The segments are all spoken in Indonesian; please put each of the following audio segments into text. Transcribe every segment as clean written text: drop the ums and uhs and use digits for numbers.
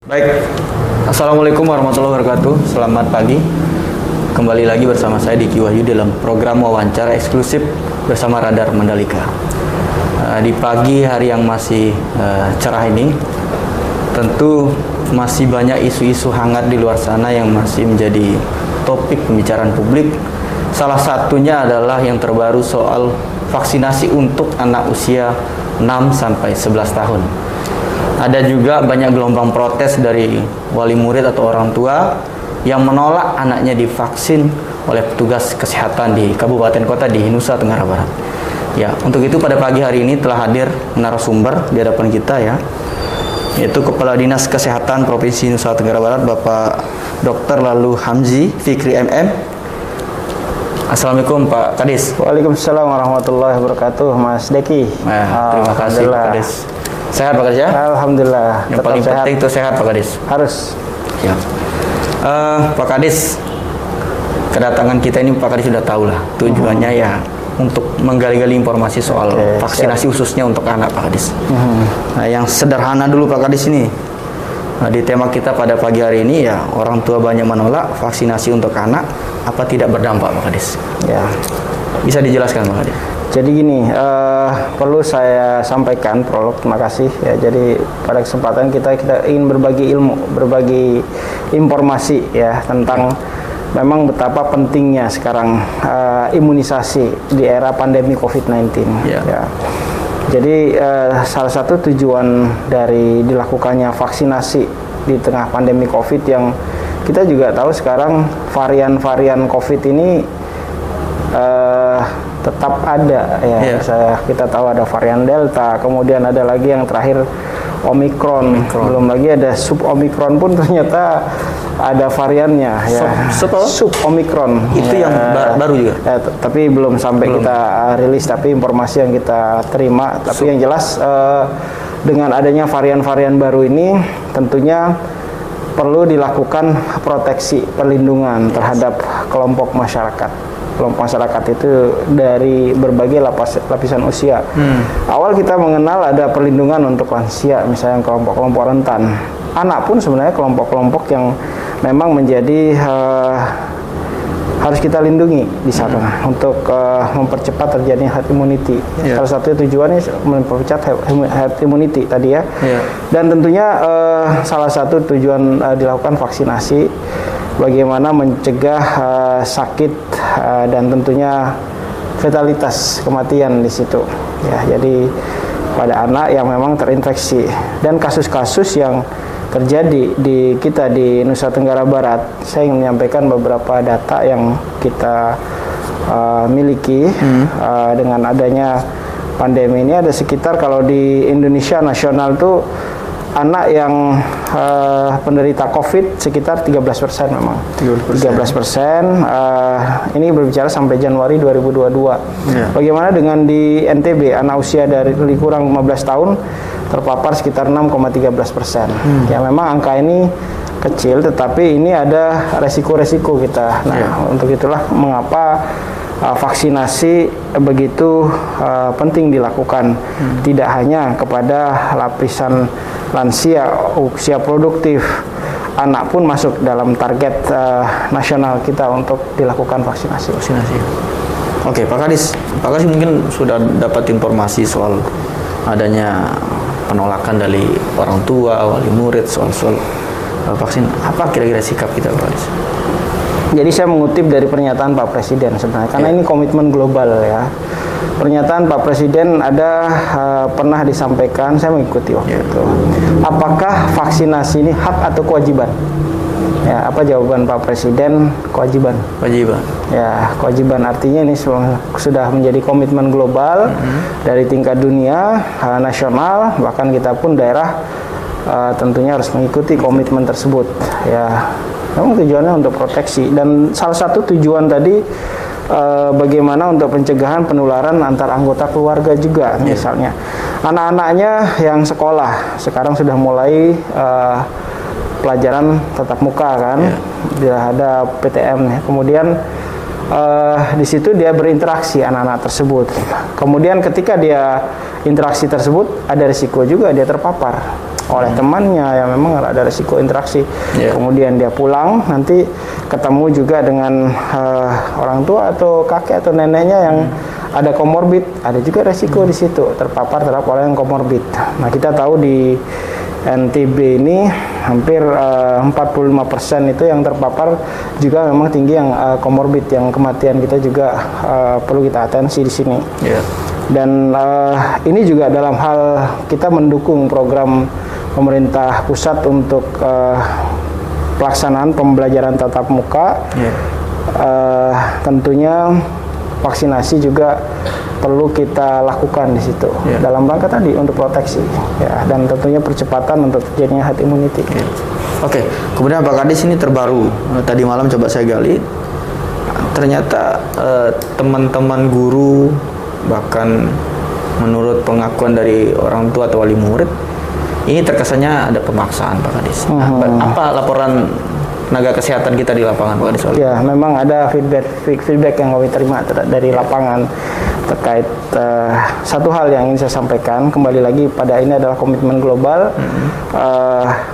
Baik, Assalamualaikum warahmatullahi wabarakatuh. Selamat pagi. Kembali lagi bersama saya Diki Wahyu dalam program wawancara eksklusif bersama Radar Mandalika. Di pagi hari yang masih cerah ini, tentu masih banyak isu-isu hangat di luar sana yang masih menjadi topik pembicaraan publik. Salah satunya adalah yang terbaru soal vaksinasi untuk anak usia 6-11 tahun. Ada juga banyak gelombang protes dari wali murid atau orang tua yang menolak anaknya divaksin oleh petugas kesehatan di kabupaten kota di Nusa Tenggara Barat. Ya, untuk itu pada pagi hari ini telah hadir narasumber di hadapan kita ya, yaitu Kepala Dinas Kesehatan Provinsi Nusa Tenggara Barat, Bapak Dr. Lalu Hamzi Fikri MM. Assalamualaikum Pak Kadis. Waalaikumsalam warahmatullahi wabarakatuh, Mas Deki. Terima kasih Pak Kadis. Sehat Pak Kadis ya? Alhamdulillah. Yang paling penting itu sehat Pak Kadis. Harus. Ya. Pak Kadis, kedatangan kita ini Pak Kadis sudah tahu lah tujuannya ya untuk menggali-gali informasi soal vaksinasi khususnya untuk anak Pak Kadis. Nah, yang sederhana dulu Pak Kadis ini. Nah, di tema kita pada pagi hari ini ya, orang tua banyak menolak vaksinasi untuk anak, apa tidak berdampak Pak Kadis? Ya. Bisa dijelaskan Pak Kadis? Jadi gini, perlu saya sampaikan prolog, terima kasih ya. Jadi pada kesempatan kita ingin berbagi ilmu, berbagi informasi ya tentang memang betapa pentingnya sekarang imunisasi di era pandemi COVID-19. Ya. Jadi salah satu tujuan dari dilakukannya vaksinasi di tengah pandemi COVID yang kita juga tahu sekarang varian-varian COVID ini tetap ada ya. Kita tahu ada varian Delta, kemudian ada lagi yang terakhir Omicron. Belum lagi ada sub Omicron pun ternyata ada variannya ya. Sub Omicron. Itu yang baru juga. Tapi belum sampai kita rilis, tapi informasi yang kita terima. Tapi yang jelas dengan adanya varian-varian baru ini tentunya perlu dilakukan proteksi, perlindungan terhadap kelompok masyarakat. Kelompok masyarakat itu dari berbagai lapisan usia. Awal kita mengenal ada perlindungan untuk lansia, misalnya kelompok-kelompok rentan. Anak pun sebenarnya kelompok-kelompok yang memang menjadi harus kita lindungi di sana untuk mempercepat terjadinya herd immunity. Salah satu tujuannya mempercepat herd immunity tadi ya. Dan tentunya salah satu tujuan dilakukan vaksinasi bagaimana mencegah sakit dan tentunya fatalitas, kematian di situ. Ya, jadi pada anak yang memang terinfeksi dan kasus-kasus yang terjadi di kita di Nusa Tenggara Barat, saya ingin menyampaikan beberapa data yang kita miliki dengan adanya pandemi ini. Ada sekitar, kalau di Indonesia nasional tuh anak yang penderita COVID sekitar 13% memang. 13%. Ini berbicara sampai Januari 2022. Bagaimana dengan di NTB, anak usia dari kurang 15 tahun terpapar sekitar 6,13%. Ya memang angka ini kecil, tetapi ini ada resiko-resiko kita. Nah, untuk itulah mengapa vaksinasi begitu penting dilakukan. Tidak hanya kepada lapisan lansia, usia produktif, anak pun masuk dalam target nasional kita untuk dilakukan vaksinasi. Oke, Pak Kadis mungkin sudah dapat informasi soal adanya penolakan dari orang tua, wali murid soal vaksin. Apa kira-kira sikap kita Pak Kadis? Jadi saya mengutip dari pernyataan Pak Presiden sebenarnya, karena ini komitmen global ya. Pernyataan Pak Presiden ada pernah disampaikan, saya mengikuti waktu itu. Apakah vaksinasi ini hak atau kewajiban? Ya, apa jawaban Pak Presiden? Kewajiban. Ya, kewajiban artinya ini sudah menjadi komitmen global dari tingkat dunia, nasional, bahkan kita pun daerah tentunya harus mengikuti komitmen tersebut. Ya, memang tujuannya untuk proteksi, dan salah satu tujuan tadi bagaimana untuk pencegahan penularan antar anggota keluarga juga. Misalnya anak-anaknya yang sekolah sekarang sudah mulai pelajaran tatap muka kan, dia ada PTM ya. Kemudian di situ dia berinteraksi anak-anak tersebut. Kemudian ketika dia interaksi tersebut ada risiko juga dia terpapar. oleh temannya yang memang ada risiko interaksi. Yeah. Kemudian dia pulang nanti ketemu juga dengan orang tua atau kakek atau neneknya yang ada komorbid, ada juga resiko di situ terpapar oleh yang komorbid. Nah, kita tahu di NTB ini hampir 45% itu yang terpapar juga memang tinggi yang komorbid, yang kematian kita juga perlu kita atensi di sini. Yeah. Dan ini juga dalam hal kita mendukung program pemerintah pusat untuk pelaksanaan pembelajaran tatap muka. Yeah. Tentunya vaksinasi juga perlu kita lakukan di situ dalam rangka tadi untuk proteksi ya, dan tentunya percepatan untuk terjadinya herd immunity. Oke, kemudian Pak Kadis ini terbaru tadi malam coba saya gali, ternyata teman-teman guru bahkan menurut pengakuan dari orang tua atau wali murid ini terkesannya ada pemaksaan Pak Kadis. Apa laporan tenaga kesehatan kita di lapangan Pak Kadis? Ya, memang ada feedback yang kami terima dari lapangan terkait satu hal yang ingin saya sampaikan. Kembali lagi pada ini adalah komitmen global.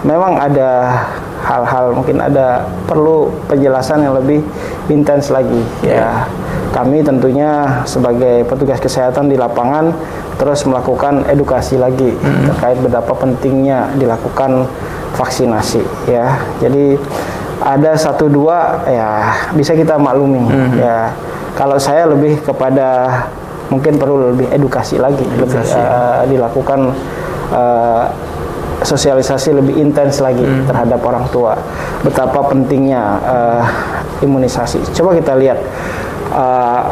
Memang ada hal-hal mungkin ada perlu penjelasan yang lebih intens lagi. Ya, kami tentunya sebagai petugas kesehatan di lapangan terus melakukan edukasi lagi terkait betapa pentingnya dilakukan vaksinasi. Ya, jadi ada 1-2 ya bisa kita maklumi. Ya, kalau saya lebih kepada mungkin perlu lebih edukasi lagi, dilakukan sosialisasi lebih intens lagi terhadap orang tua betapa pentingnya imunisasi. Coba kita lihat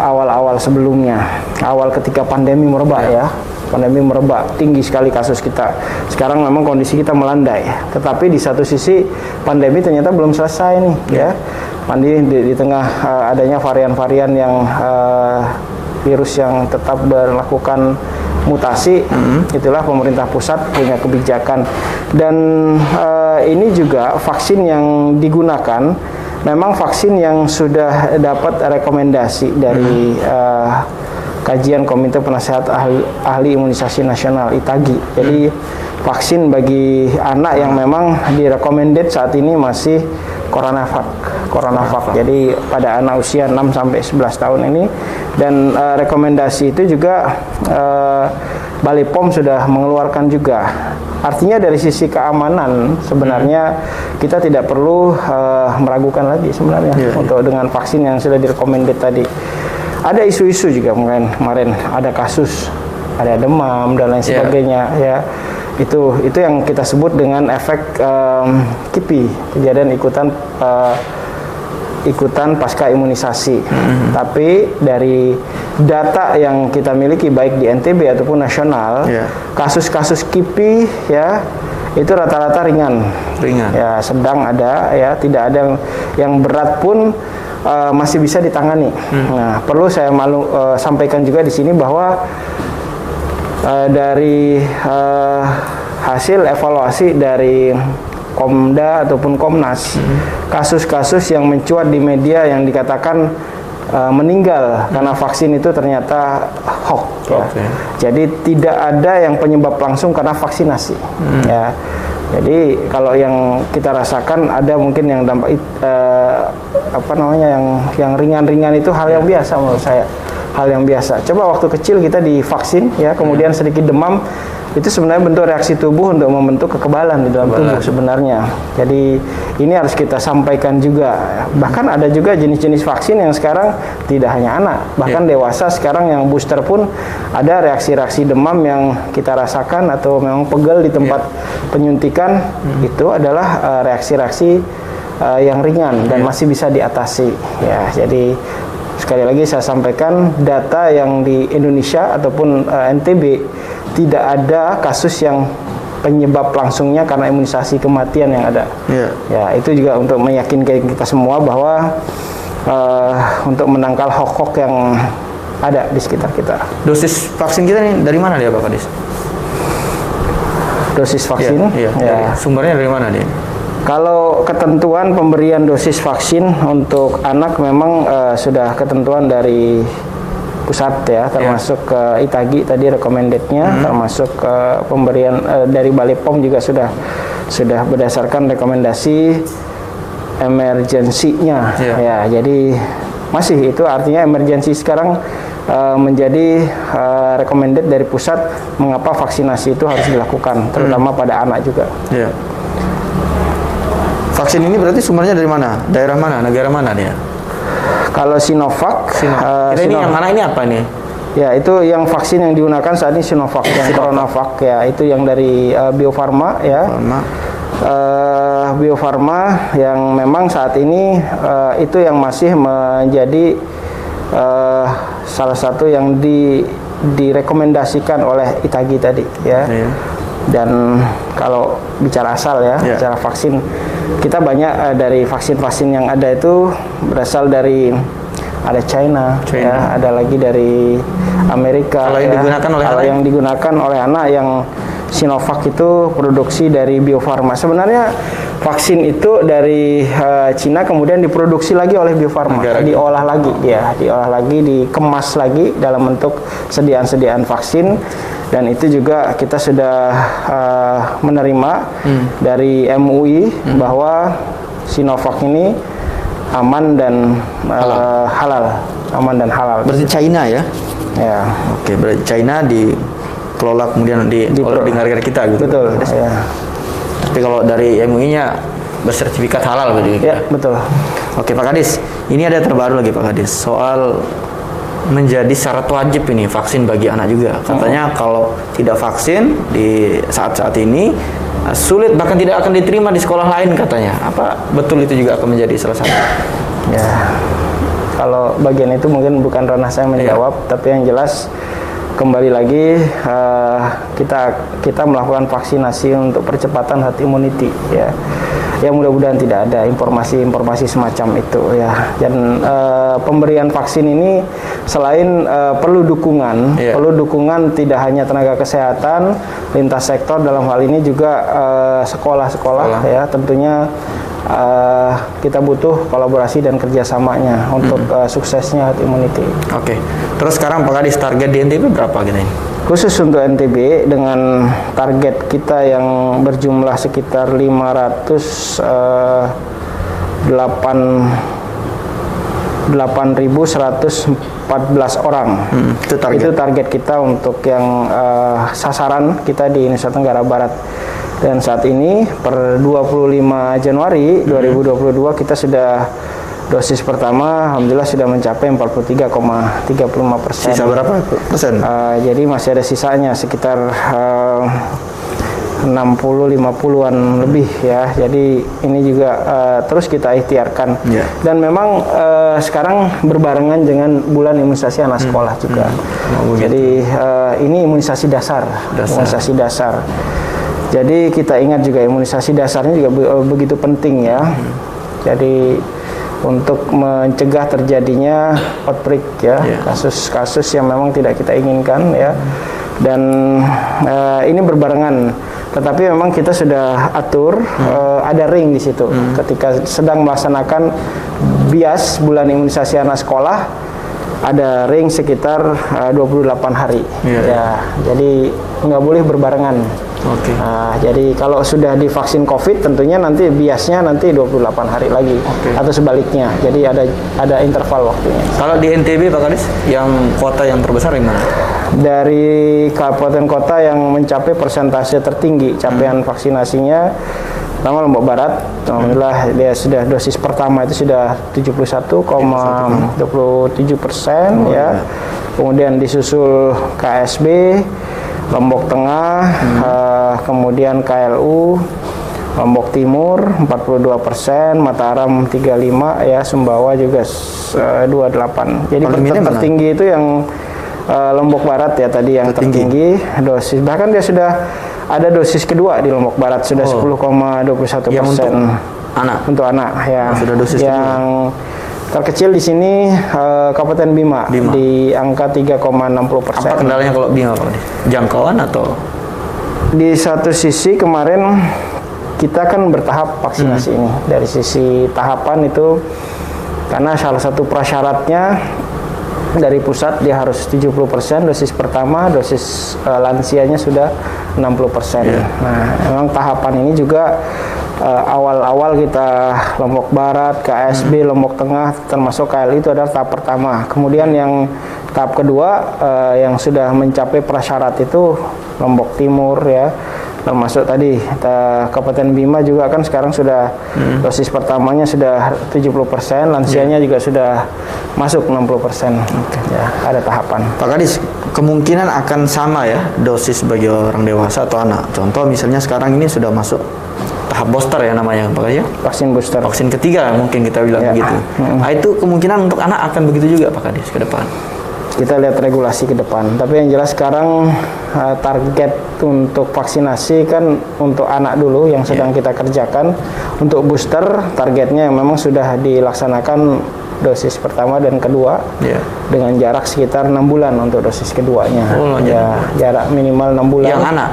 awal-awal sebelumnya, awal ketika pandemi merebak ya. Pandemi merebak, tinggi sekali kasus kita. Sekarang memang kondisi kita melandai. Tetapi di satu sisi pandemi ternyata belum selesai nih ya. Pandemi di tengah adanya varian-varian yang virus yang tetap melakukan mutasi, itulah pemerintah pusat punya kebijakan. Dan ini juga vaksin yang digunakan memang vaksin yang sudah dapat rekomendasi dari kajian Komite Penasehat Ahli Imunisasi Nasional (ITAGI). Jadi vaksin bagi anak yang memang direkomended saat ini masih Coronavac. Jadi pada anak usia 6 sampai 11 tahun ini, dan rekomendasi itu juga Bali POM sudah mengeluarkan juga. Artinya dari sisi keamanan sebenarnya kita tidak perlu meragukan lagi sebenarnya untuk dengan vaksin yang sudah direkomended tadi. Ada isu-isu juga kemarin ada kasus, ada demam dan lain sebagainya ya. Itu yang kita sebut dengan efek KIPI, kejadian ikutan pasca imunisasi. Tapi dari data yang kita miliki baik di NTB ataupun nasional, kasus-kasus KIPI ya itu rata-rata ringan. Ya, sedang ada ya, tidak ada yang berat pun masih bisa ditangani. Nah, perlu saya sampaikan juga di sini bahwa dari hasil evaluasi dari Komda ataupun Komnas, kasus-kasus yang mencuat di media yang dikatakan meninggal karena vaksin itu ternyata hoax. Jadi tidak ada yang penyebab langsung karena vaksinasi. Ya. Jadi kalau yang kita rasakan ada mungkin yang dampak yang ringan-ringan itu hal yang biasa menurut saya, hal yang biasa. Coba waktu kecil kita divaksin ya, kemudian sedikit demam, itu sebenarnya bentuk reaksi tubuh untuk membentuk kekebalan di dalam tubuh sebenarnya. Jadi ini harus kita sampaikan juga. Bahkan ada juga jenis-jenis vaksin yang sekarang tidak hanya anak, bahkan dewasa sekarang yang booster pun ada reaksi-reaksi demam yang kita rasakan atau memang pegel di tempat penyuntikan. Itu adalah reaksi-reaksi yang ringan dan masih bisa diatasi. Ya, jadi sekali lagi saya sampaikan data yang di Indonesia ataupun NTB tidak ada kasus yang penyebab langsungnya karena imunisasi kematian yang ada. Ya, itu juga untuk meyakinkan kita semua bahwa untuk menangkal hoax yang ada di sekitar kita. Dosis vaksin kita nih dari mana dia Pak Kadis? Dosis vaksin? Sumbernya dari mana dia? Kalau ketentuan pemberian dosis vaksin untuk anak memang sudah ketentuan dari pusat ya, termasuk ke Itagi tadi recommended-nya, termasuk pemberian dari Bali POM juga sudah berdasarkan rekomendasi emergensinya ya. Jadi masih itu artinya emergensi sekarang menjadi recommended dari pusat mengapa vaksinasi itu harus dilakukan, terutama pada anak juga. Ya. Vaksin ini berarti sumbernya dari mana? Daerah mana? Negara mana dia? Kalau Sinovac, ini yang mana ini apa nih? Ya, itu yang vaksin yang digunakan saat ini Sinovac, yang CoronaVac ya, itu yang dari Bio Farma ya. Bio Farma yang memang saat ini itu yang masih menjadi salah satu yang direkomendasikan oleh Itagi tadi ya. Dan kalau bicara asal ya, bicara vaksin, kita banyak dari vaksin-vaksin yang ada itu berasal dari China. Ya, ada lagi dari Amerika. Kalau yang digunakan oleh yang digunakan oleh anak yang Sinovac itu produksi dari Bio Farma. Sebenarnya vaksin itu dari Cina kemudian diproduksi lagi oleh Bio Farma, diolah lagi ya, dikemas lagi dalam bentuk sediaan-sediaan vaksin. Dan itu juga kita sudah menerima dari MUI bahwa Sinovac ini aman dan halal. Aman dan halal. Berarti China ya? Ya. Oke, berarti China dikelola kemudian oleh negara kita gitu. Betul. Ya. Tapi kalau dari MUI-nya bersertifikat halal berarti. Ya, betul. Oke, Pak Kadis. Ini ada terbaru lagi Pak Kadis soal menjadi syarat wajib ini vaksin bagi anak juga. Katanya kalau tidak vaksin di saat-saat ini sulit, bahkan tidak akan diterima di sekolah lain katanya. Apa betul itu juga akan menjadi salah satu? Ya, kalau bagian itu mungkin bukan ranah saya menjawab, tapi yang jelas kembali lagi kita melakukan vaksinasi untuk percepatan herd immunity ya. Ya mudah-mudahan tidak ada informasi semacam itu ya. Dan pemberian vaksin ini selain perlu dukungan, tidak hanya tenaga kesehatan, lintas sektor dalam hal ini juga sekolah-sekolah ya. Tentunya kita butuh kolaborasi dan kerjasamanya untuk suksesnya herd immunity. Oke. Terus sekarang Pak Kadis, target di NTB berapa gini? Khusus untuk NTB dengan target kita yang berjumlah sekitar 8.114 orang. Itu target kita untuk yang sasaran kita di Nusa Tenggara Barat. Dan saat ini per 25 Januari 2022 kita sudah dosis pertama alhamdulillah sudah mencapai 43,35%. Sisa berapa persen? Jadi masih ada sisanya sekitar 60-50-an lebih ya. Jadi ini juga terus kita ikhtiarkan. Dan memang sekarang berbarengan dengan bulan imunisasi anak sekolah juga. Jadi ini imunisasi dasar. Imunisasi dasar. Jadi kita ingat juga imunisasi dasarnya juga begitu penting ya. Jadi untuk mencegah terjadinya outbreak ya, kasus-kasus yang memang tidak kita inginkan ya. Dan ini berbarengan. Tetapi memang kita sudah atur ada ring di situ. Ketika sedang melaksanakan bias bulan imunisasi anak sekolah, ada ring sekitar 28 hari. Ya, jadi nggak boleh berbarengan. Jadi kalau sudah divaksin COVID tentunya nanti biasnya nanti 28 hari lagi atau sebaliknya. Jadi ada interval waktunya. Kalau di NTB Pak Kadis, yang kota yang terbesar di mana? Dari kabupaten kota yang mencapai persentase tertinggi capaian vaksinasinya, pertama Lombok Barat, alhamdulillah dia sudah dosis pertama itu sudah 71,27% ya. Kemudian disusul KSB, Lombok Tengah, kemudian KLU, Lombok Timur 42%, Mataram 35 ya, Sumbawa juga 28. Jadi tertinggi itu yang Lombok Barat ya tadi yang tertinggi dosis. Bahkan dia sudah ada dosis kedua di Lombok Barat sudah 10,21%. Untuk anak ya. Sudah dosis yang terkecil di sini Kabupaten Bima di angka 3,60%. Apa kendalanya kalau Bima Pak? Jangkauan atau? Di satu sisi kemarin kita kan bertahap vaksinasi ini. Dari sisi tahapan itu karena salah satu prasyaratnya dari pusat dia harus 70% dosis pertama, dosis lansianya sudah 60%. Nah, memang tahapan ini juga awal-awal kita Lombok Barat, KSB, Lombok Tengah, termasuk KLI itu adalah tahap pertama. Kemudian yang tahap kedua yang sudah mencapai prasyarat itu Lombok Timur ya. Termasuk tadi Kabupaten Bima juga kan sekarang sudah dosis pertamanya sudah 70%, lansianya juga sudah masuk 60%. Ya, ada tahapan. Pak Kadis, kemungkinan akan sama ya dosis bagi orang dewasa atau anak. Contoh misalnya sekarang ini sudah masuk tahap booster ya namanya Pak Kadis ya? Vaksin booster. Vaksin ketiga mungkin kita bilang begitu. Nah, itu kemungkinan untuk anak akan begitu juga Pak Kadis ke depan. Kita lihat regulasi ke depan. Tapi yang jelas sekarang target untuk vaksinasi kan untuk anak dulu yang sedang kita kerjakan. Untuk booster targetnya memang sudah dilaksanakan dosis pertama dan kedua dengan jarak sekitar 6 bulan untuk dosis keduanya. Ya, jarak minimal 6 bulan. Yang anak?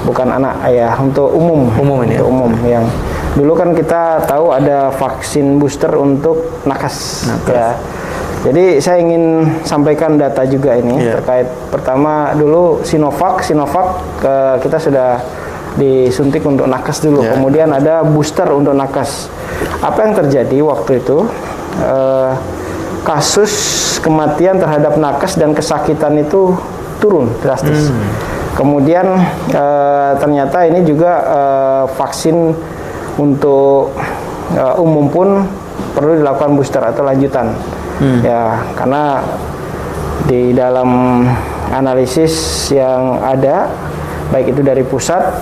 Bukan anak ya, untuk umum. Umum ini. Untuk umum yang dulu kan kita tahu ada vaksin booster untuk nakes. Ya. Jadi saya ingin sampaikan data juga ini terkait pertama dulu Sinovac kita sudah disuntik untuk nakes dulu. Kemudian ada booster untuk nakes. Apa yang terjadi waktu itu? Kasus kematian terhadap nakes dan kesakitan itu turun drastis. Kemudian ternyata ini juga vaksin untuk umum pun perlu dilakukan booster atau lanjutan. Ya, karena di dalam analisis yang ada, baik itu dari pusat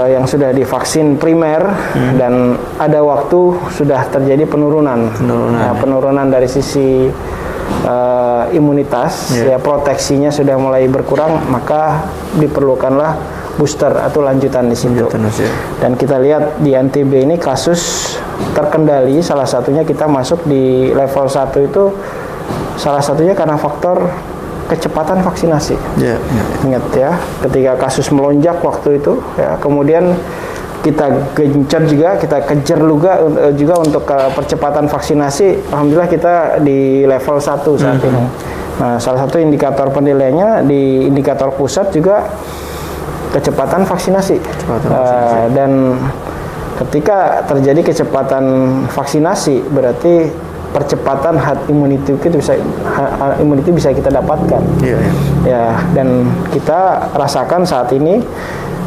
yang sudah divaksin primer dan ada waktu sudah terjadi penurunan dari sisi imunitas, ya proteksinya sudah mulai berkurang, maka diperlukanlah booster atau lanjutan di situ. Dan kita lihat di NTB ini kasus terkendali, salah satunya kita masuk di level 1 itu salah satunya karena faktor kecepatan vaksinasi. Ingat ya, ketika kasus melonjak waktu itu ya, kemudian kita gencar juga, kita kejar juga untuk percepatan vaksinasi. Alhamdulillah kita di level 1 saat ini. Nah, salah satu indikator penilaiannya di indikator pusat juga kecepatan vaksinasi. Dan ketika terjadi kecepatan vaksinasi berarti percepatan herd immunity bisa kita dapatkan. Ya, dan kita rasakan saat ini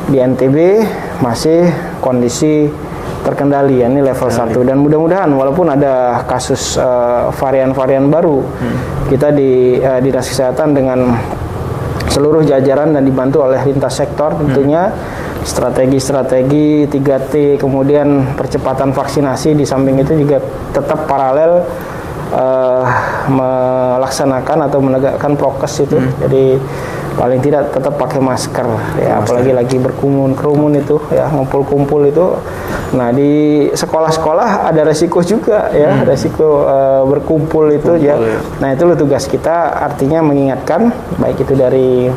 di NTB masih kondisi terkendali, ya, ini level 1 dan mudah-mudahan walaupun ada kasus varian-varian baru, kita di Dinas Kesehatan dengan seluruh jajaran dan dibantu oleh lintas sektor tentunya strategi-strategi 3T, kemudian percepatan vaksinasi, di samping itu juga tetap paralel melaksanakan atau menegakkan prokes itu. Jadi paling tidak tetap pakai masker ya, apalagi lagi berkerumun itu ya, ngumpul-kumpul itu. Nah, di sekolah-sekolah ada resiko juga ya, resiko berkumpul itu ya. Nah, itu tugas kita, artinya mengingatkan baik itu dari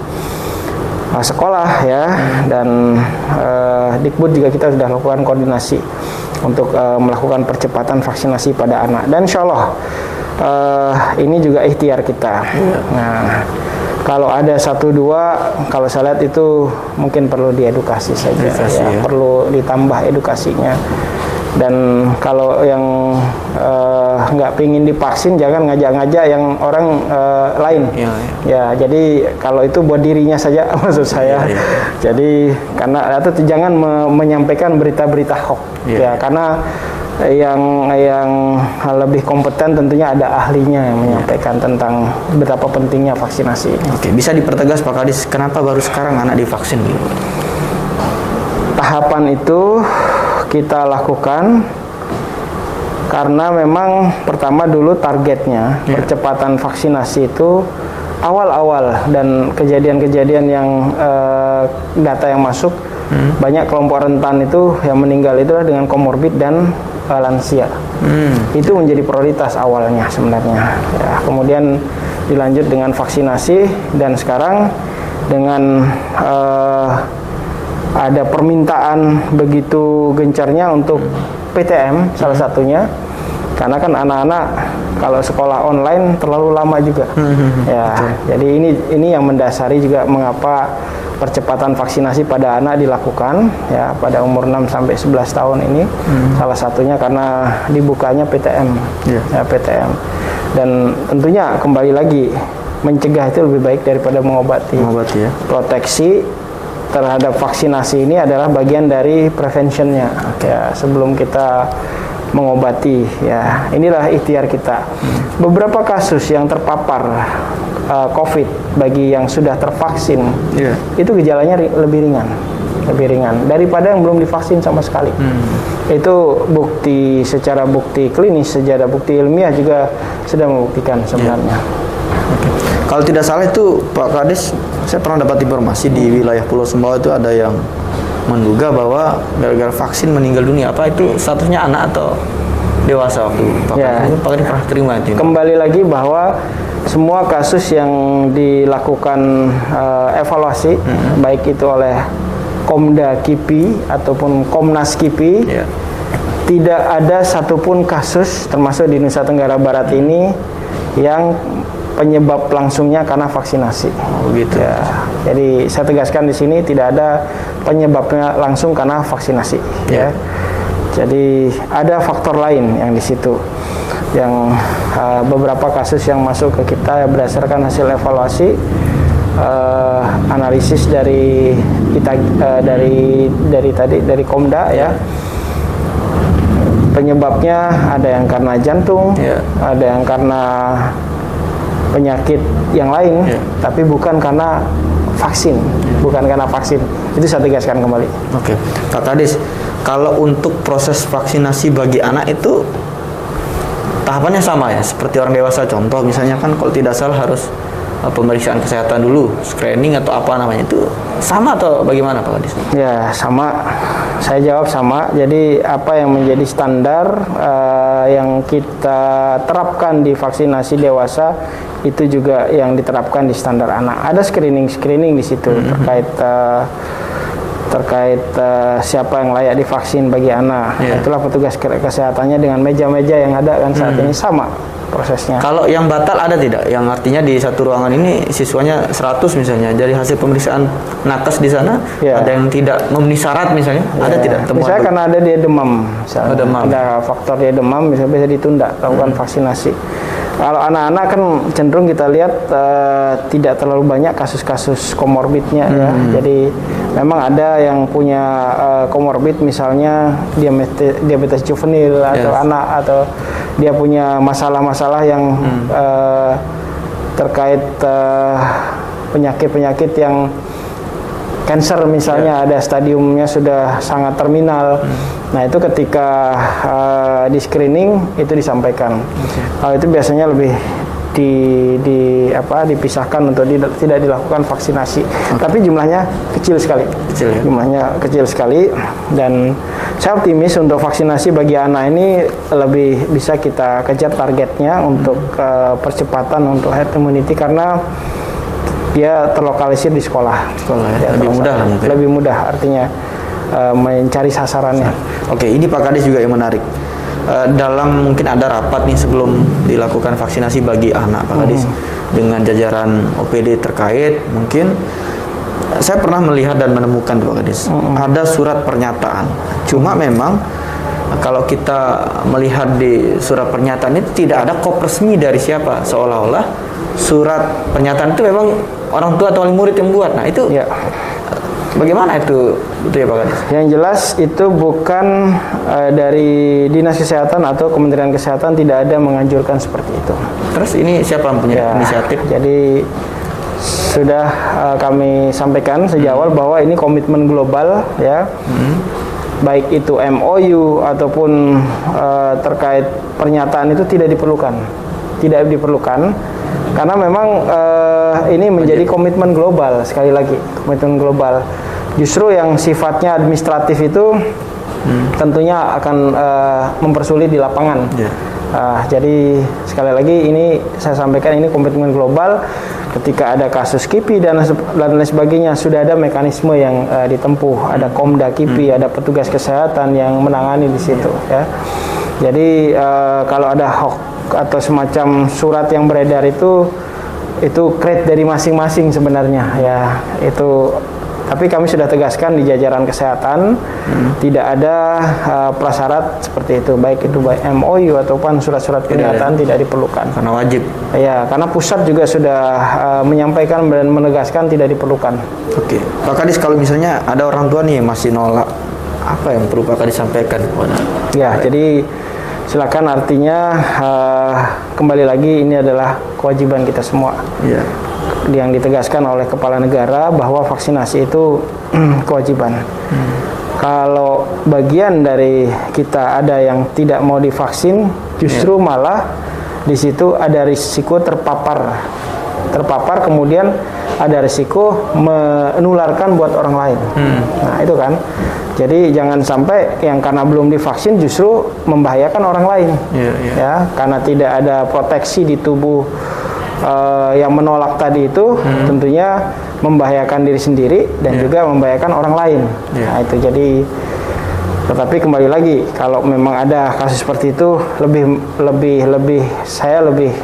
sekolah ya, dan Dikbud juga kita sudah lakukan koordinasi untuk melakukan percepatan vaksinasi pada anak, dan insya Allah ini juga ikhtiar kita. Nah, kalau ada 1-2, kalau saya lihat itu mungkin perlu diedukasi saja, ya. Perlu ditambah edukasinya. Dan kalau yang nggak pingin divaksin, jangan ngajak-ngajak yang orang lain. Ya, jadi kalau itu buat dirinya saja, maksud saya. Jadi karena atau jangan menyampaikan berita-berita hoax. Ya, karena yang lebih kompeten tentunya ada ahlinya yang menyampaikan tentang betapa pentingnya vaksinasi. Oke, bisa dipertegas Pak Kadis, kenapa baru sekarang anak divaksin? Tahapan itu kita lakukan karena memang pertama dulu targetnya percepatan vaksinasi itu awal-awal, dan kejadian-kejadian yang data yang masuk banyak kelompok rentan itu yang meninggal itu dengan komorbid dan lansia. Itu menjadi prioritas awalnya sebenarnya ya, kemudian dilanjut dengan vaksinasi, dan sekarang dengan ada permintaan begitu gencarnya untuk PTM salah satunya, karena kan anak-anak Kalau sekolah online terlalu lama juga. Ya, jadi ini yang mendasari juga mengapa percepatan vaksinasi pada anak dilakukan ya pada umur 6 sampai 11 tahun ini. Salah satunya karena dibukanya PTM. Ya, PTM. Dan tentunya kembali lagi mencegah itu lebih baik daripada mengobati. Ya. Proteksi terhadap vaksinasi ini adalah bagian dari preventionnya. Ya, sebelum kita mengobati, ya inilah ikhtiar kita. Beberapa kasus yang terpapar COVID bagi yang sudah tervaksin, itu gejalanya lebih ringan daripada yang belum divaksin sama sekali. Itu bukti secara bukti klinis, secara bukti ilmiah juga sudah membuktikan sebenarnya. Kalau tidak salah itu Pak Kades, saya pernah dapat informasi di wilayah Pulau Sumbawa itu ada yang menduga bahwa gara-gara vaksin meninggal dunia. Apa itu statusnya anak atau dewasa waktu Pak Kades? Pak Kades pernah terima itu? Kembali lagi bahwa semua kasus yang dilakukan evaluasi, baik itu oleh Komda KIPI ataupun Komnas KIPI, tidak ada satupun kasus termasuk di Nusa Tenggara Barat ini yang penyebab langsungnya karena vaksinasi. Gitu. Ya, jadi saya tegaskan di sini tidak ada penyebabnya langsung karena vaksinasi. Ya. Jadi ada faktor lain yang di situ, yang beberapa kasus yang masuk ke kita berdasarkan hasil evaluasi, analisis dari kita dari Komda ya. Penyebabnya ada yang karena jantung, ada yang karena penyakit yang lain, tapi bukan karena vaksin, Itu saya tegaskan kembali. Oke, Pak Kades, kalau untuk proses vaksinasi bagi anak itu tahapannya sama ya, seperti orang dewasa. Contoh, misalnya kan kalau tidak salah harus pemeriksaan kesehatan dulu, screening atau apa namanya, itu sama atau bagaimana Pak Kades? Ya, sama. Saya jawab sama. Jadi apa yang menjadi standar yang kita terapkan di vaksinasi dewasa itu juga yang diterapkan di standar anak. Ada screening di situ terkait siapa yang layak divaksin bagi anak. Itulah petugas kesehatannya dengan meja-meja yang ada kan saat ini sama prosesnya. Kalau yang batal ada tidak? Yang artinya di satu ruangan ini siswanya 100 misalnya, dari hasil pemeriksaan nakes di sana ada yang tidak memenuhi syarat misalnya, ada tidak? Misalnya karena ada dia demam, ada faktor dia demam, misalnya bisa ditunda lakukan vaksinasi. Kalau anak-anak kan cenderung kita lihat tidak terlalu banyak kasus-kasus komorbidnya ya. Jadi memang ada yang punya komorbid, misalnya diabetes juvenil atau anak, atau dia punya masalah-masalah yang terkait penyakit-penyakit yang cancer misalnya, ada stadiumnya sudah sangat terminal. Nah, itu ketika di screening itu disampaikan. Hal itu biasanya lebih dipisahkan untuk tidak dilakukan vaksinasi. Tapi jumlahnya kecil sekali. Jumlahnya kecil sekali, dan saya optimis untuk vaksinasi bagi anak ini lebih bisa kita kejar targetnya untuk percepatan untuk herd immunity, karena dia terlokalisir di sekolah. Ya, lebih mudah artinya mencari sasarannya. Oke, ini Pak Kades juga yang menarik. Dalam mungkin ada rapat nih sebelum dilakukan vaksinasi bagi anak, Pak Kades, dengan jajaran OPD terkait, mungkin saya pernah melihat dan menemukan, Pak Kades, ada surat pernyataan. Cuma memang kalau kita melihat di surat pernyataan itu tidak ada kop resmi dari siapa, seolah-olah surat pernyataan itu memang orang tua atau wali murid yang buat. Nah, itu bagaimana itu ya Pak Kades? Yang jelas itu bukan dari Dinas Kesehatan atau Kementerian Kesehatan, tidak ada menganjurkan seperti itu. Terus ini siapa yang punya inisiatif? Jadi sudah kami sampaikan sejak awal bahwa ini komitmen global ya. Baik itu MOU ataupun terkait pernyataan itu tidak diperlukan. Karena memang ini menjadi komitmen global, sekali lagi komitmen global. Justru yang sifatnya administratif itu tentunya akan mempersulit di lapangan. Jadi sekali lagi ini saya sampaikan, ini komitmen global. Ketika ada kasus KIPI dan lain sebagainya, sudah ada mekanisme yang ditempuh. Ada Komda KIPI, ada petugas kesehatan yang menangani di situ. Ya. Jadi kalau ada atau semacam surat yang beredar itu create dari masing-masing sebenarnya ya. Itu tapi kami sudah tegaskan di jajaran kesehatan tidak ada prasyarat seperti itu, baik itu MOU ataupun surat-surat pernyataan tidak diperlukan. Karena wajib. Ya, karena pusat juga sudah menyampaikan dan menegaskan tidak diperlukan. Oke, Pak Kadis, kalau misalnya ada orang tua nih masih nolak, apa yang perlu Pak Kadis sampaikan? Ya, jadi silakan, artinya kembali lagi ini adalah kewajiban kita semua. Iya. Yang ditegaskan oleh kepala negara bahwa vaksinasi itu kewajiban. Kalau bagian dari kita ada yang tidak mau divaksin, justru malah di situ ada risiko terpapar kemudian ada risiko menularkan buat orang lain. Nah itu kan, jadi jangan sampai yang karena belum divaksin justru membahayakan orang lain. Ya, karena tidak ada proteksi di tubuh yang menolak tadi itu tentunya membahayakan diri sendiri dan juga membahayakan orang lain. Nah itu, jadi tetapi kembali lagi kalau memang ada kasus seperti itu saya lebih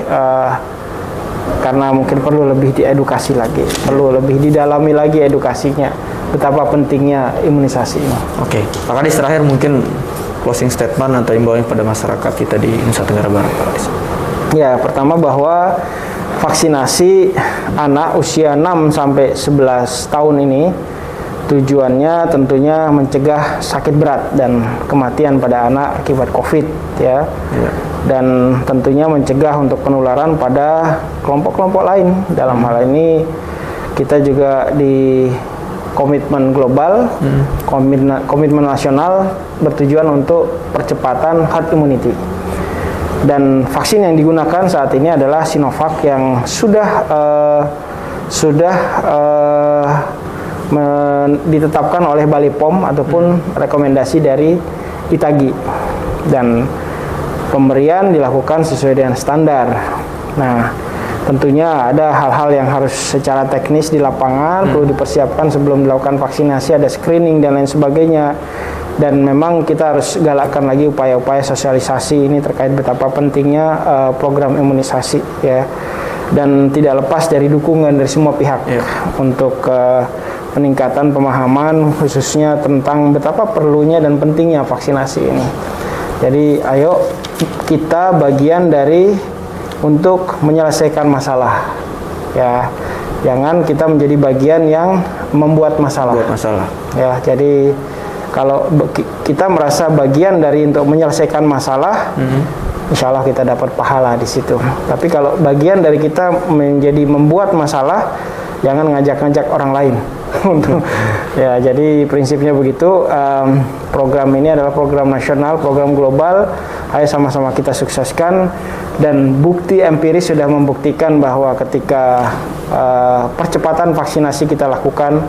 karena mungkin perlu lebih diedukasi lagi, perlu lebih didalami lagi edukasinya betapa pentingnya imunisasi ini. Oke, Pak Kadis, terakhir mungkin closing statement atau imbauan pada masyarakat kita di Nusa Tenggara Barat, Pak Kadis. Ya, pertama bahwa vaksinasi anak usia 6 sampai 11 tahun ini tujuannya tentunya mencegah sakit berat dan kematian pada anak akibat COVID ya. Dan tentunya mencegah untuk penularan pada kelompok-kelompok lain. Dalam hal ini kita juga di komitmen global, komitmen nasional bertujuan untuk percepatan herd immunity. Dan vaksin yang digunakan saat ini adalah Sinovac yang sudah ditetapkan oleh Balipom ataupun rekomendasi dari ITAGI, dan pemberian dilakukan sesuai dengan standar. Nah, tentunya ada hal-hal yang harus secara teknis di lapangan perlu dipersiapkan sebelum dilakukan vaksinasi, ada screening dan lain sebagainya. Dan memang kita harus galakkan lagi upaya-upaya sosialisasi ini terkait betapa pentingnya program imunisasi ya, dan tidak lepas dari dukungan dari semua pihak untuk peningkatan pemahaman khususnya tentang betapa perlunya dan pentingnya vaksinasi ini. Jadi ayo kita bagian dari untuk menyelesaikan masalah ya, jangan kita menjadi bagian yang membuat masalah. Ya, jadi kalau kita merasa bagian dari untuk menyelesaikan masalah, insya Allah kita dapat pahala di situ. Tapi kalau bagian dari kita menjadi membuat masalah, jangan ngajak-ngajak orang lain. Ya, jadi prinsipnya begitu. Program ini adalah program nasional, program global. Ayo sama-sama kita sukseskan. Dan bukti empiris sudah membuktikan bahwa ketika percepatan vaksinasi kita lakukan,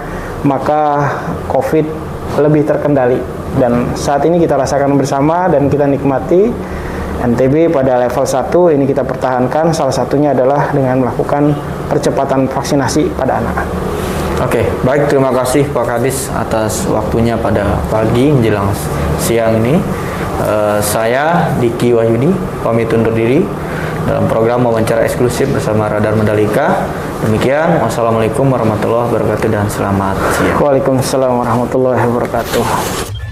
maka COVID lebih terkendali. Dan saat ini kita rasakan bersama dan kita nikmati. NTB pada level 1 ini kita pertahankan, salah satunya adalah dengan melakukan percepatan vaksinasi pada anak. Oke, baik, terima kasih Pak Kadis atas waktunya pada pagi menjelang siang ini. Saya Diki Wahyudi pamit undur diri dalam program wawancara eksklusif bersama Radar Mandalika. Demikian, wassalamualaikum warahmatullahi wabarakatuh dan selamat siang. Waalaikumsalam warahmatullahi wabarakatuh.